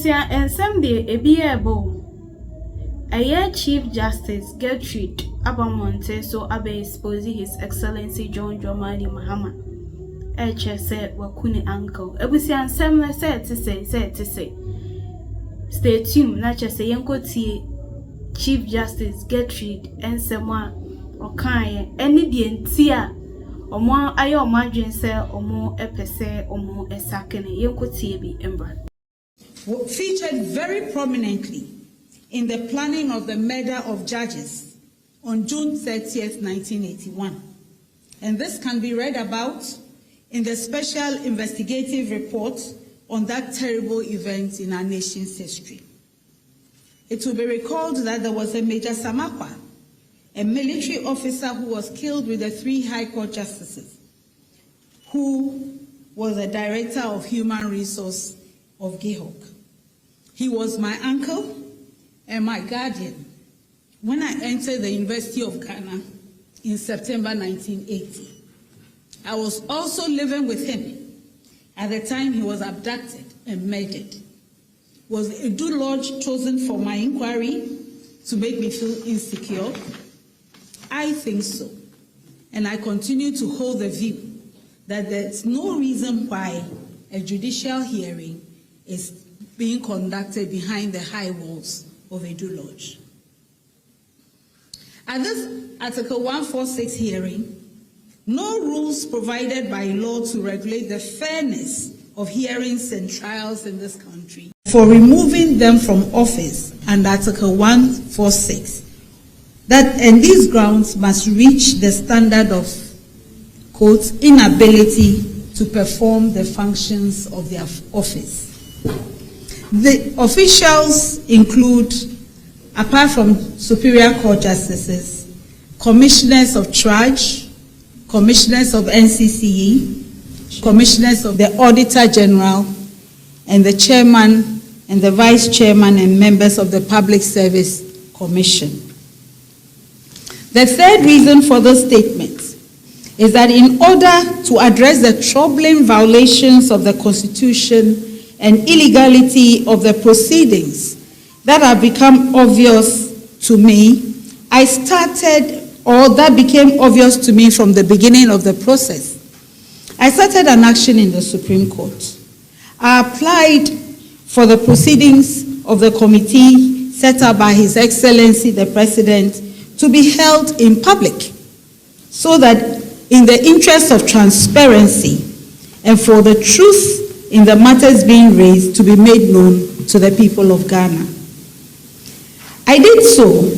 Abusia and Sunday Ebiebo. A Chief Justice Gertrude Abamonte so abe expose His Excellency John Dramani Mahama. Said Wakuni uncle. Abusia and Sam said to say. Stay tuned, not just a yanko Chief Justice Gertrude and someone or kind any dientia. Or more ayo margin say or more epese or more a second yanko be embra. Featured very prominently in the planning of the murder of judges on June 30th, 1981. And this can be read about in the special investigative report on that terrible event in our nation's history. It will be recalled that there was a Major Samakwa, a military officer who was killed with the 3 High Court justices, who was a director of human resource of Gihok. He was my uncle and my guardian when I entered the University of Ghana in September 1980. I was also living with him at the time he was abducted and murdered. Was Edu Lodge chosen for my inquiry to make me feel insecure? I think so. And I continue to hold the view that there's no reason why a judicial hearing is being conducted behind the high walls of Edu Lodge. At this Article 146 hearing, no rules provided by law to regulate the fairness of hearings and trials in this country for removing them from office under Article 146, and these grounds must reach the standard of, quote, inability to perform the functions of their office. The officials include, apart from Superior Court justices, commissioners of Traj, commissioners of NCCE, commissioners of the Auditor General, and the chairman and the vice chairman and members of the Public Service Commission. The third reason for this statement is that in order to address the troubling violations of the Constitution and illegality of the proceedings that have become obvious to me, that became obvious to me from the beginning of the process. I started an action in the Supreme Court. I applied for the proceedings of the committee set up by His Excellency the President to be held in public, so that in the interest of transparency and for the truth in the matters being raised to be made known to the people of Ghana. I did so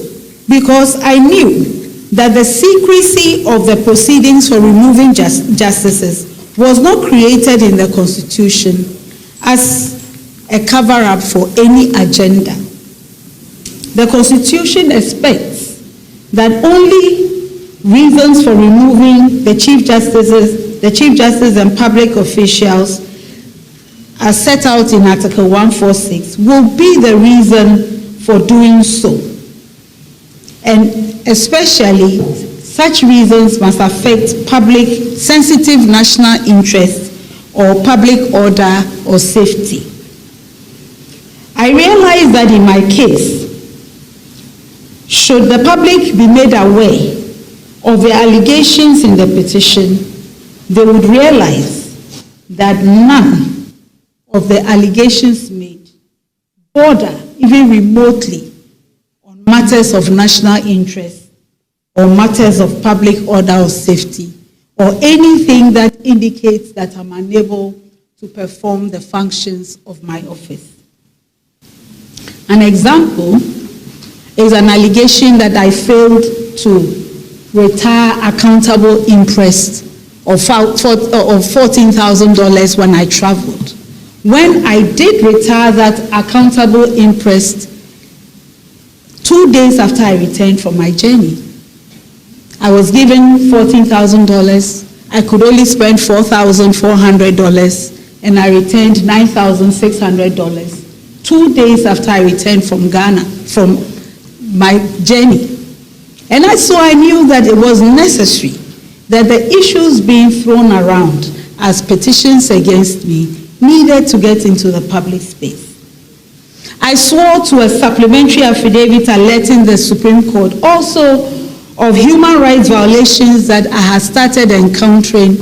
because I knew that the secrecy of the proceedings for removing justices was not created in the Constitution as a cover-up for any agenda. The Constitution expects that only reasons for removing the Chief Justice and public officials as set out in Article 146 will be the reason for doing so. And especially, such reasons must affect public sensitive national interest or public order or safety. I realize that in my case, should the public be made aware of the allegations in the petition, they would realize that none of the allegations made border even remotely on matters of national interest or matters of public order or safety or anything that indicates that I'm unable to perform the functions of my office. An example is an allegation that I failed to retire accountable interest of $14,000 when I traveled. When I did retire that accountable interest 2 days after I returned from my journey, I was given $14,000. I could only spend $4,400, and I returned $9,600 2 days after I returned from Ghana, from my journey. And so I knew that it was necessary that the issues being thrown around as petitions against me needed to get into the public space. I swore to a supplementary affidavit alerting the Supreme Court also of human rights violations that I had started encountering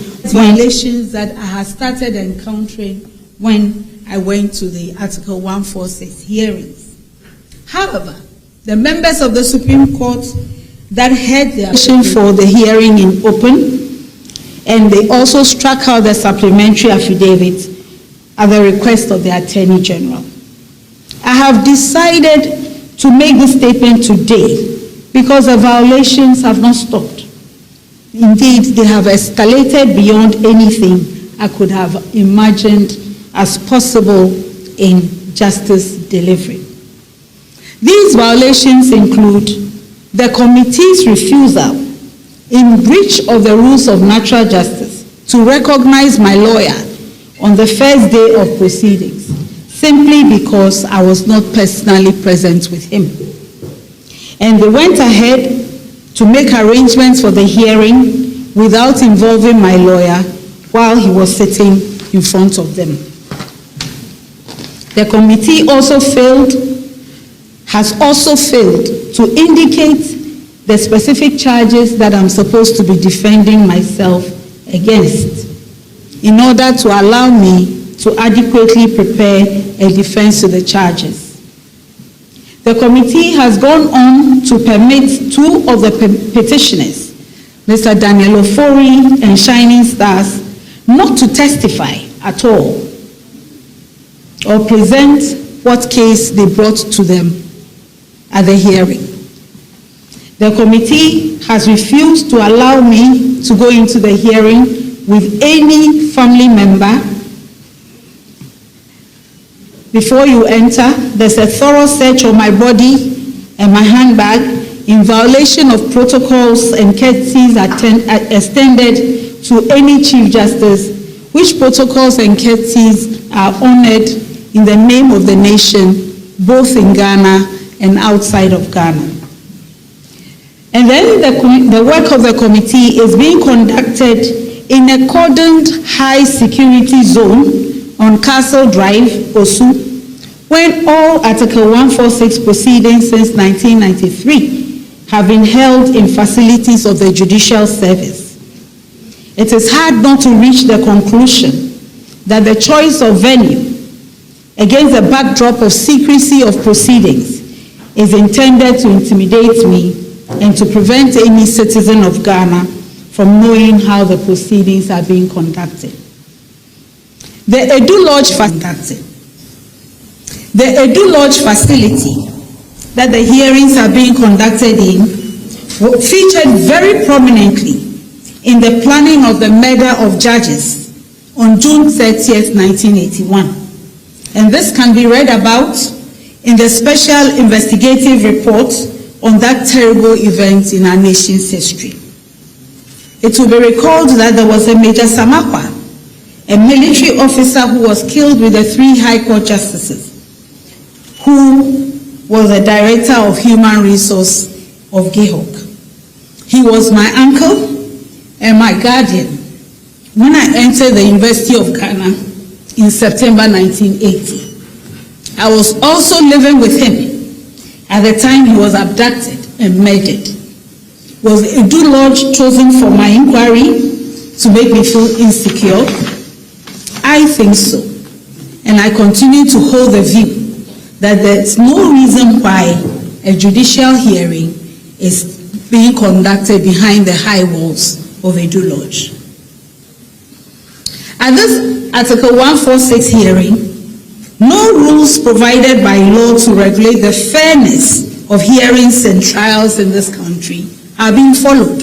when I went to the Article 146 hearings. However, the members of the Supreme Court that had the application for the hearing in open, and they also struck out the supplementary affidavit at the request of the Attorney General. I have decided to make this statement today because the violations have not stopped. Indeed, they have escalated beyond anything I could have imagined as possible in justice delivery. These violations include the committee's refusal, in breach of the rules of natural justice, to recognize my lawyer on the first day of proceedings, simply because I was not personally present with him. And they went ahead to make arrangements for the hearing without involving my lawyer while he was sitting in front of them. The committee has also failed to indicate the specific charges that I'm supposed to be defending myself against in order to allow me to adequately prepare a defense to the charges. The committee has gone on to permit two of the petitioners, Mr. Daniel Ofori and Shining Stars, not to testify at all or present what case they brought to them at the hearing. The committee has refused to allow me to go into the hearing with any family member. Before you enter, there's a thorough search of my body and my handbag in violation of protocols and courtesies extended to any Chief Justice, which protocols and courtesies are honored in the name of the nation, both in Ghana and outside of Ghana. And then the work of the committee is being conducted in a cordoned high security zone on Castle Drive, Osu, when all Article 146 proceedings since 1993 have been held in facilities of the judicial service. It is hard not to reach the conclusion that the choice of venue against the backdrop of secrecy of proceedings is intended to intimidate me and to prevent any citizen of Ghana from knowing how the proceedings are being conducted. The Edu Lodge facility that the hearings are being conducted in featured very prominently in the planning of the murder of judges on June 30th, 1981. And this can be read about in the special investigative report on that terrible event in our nation's history. It will be recalled that there was a Major Samakwa, a military officer who was killed with the 3 High Court justices, who was the Director of Human Resource of GEHOC. He was my uncle and my guardian when I entered the University of Ghana in September 1980. I was also living with him at the time he was abducted and murdered. Was Edu Lodge chosen for my inquiry to make me feel insecure? I think so. And I continue to hold the view that there's no reason why a judicial hearing is being conducted behind the high walls of Edu Lodge. At this Article 146 hearing, no rules provided by law to regulate the fairness of hearings and trials in this country are being followed.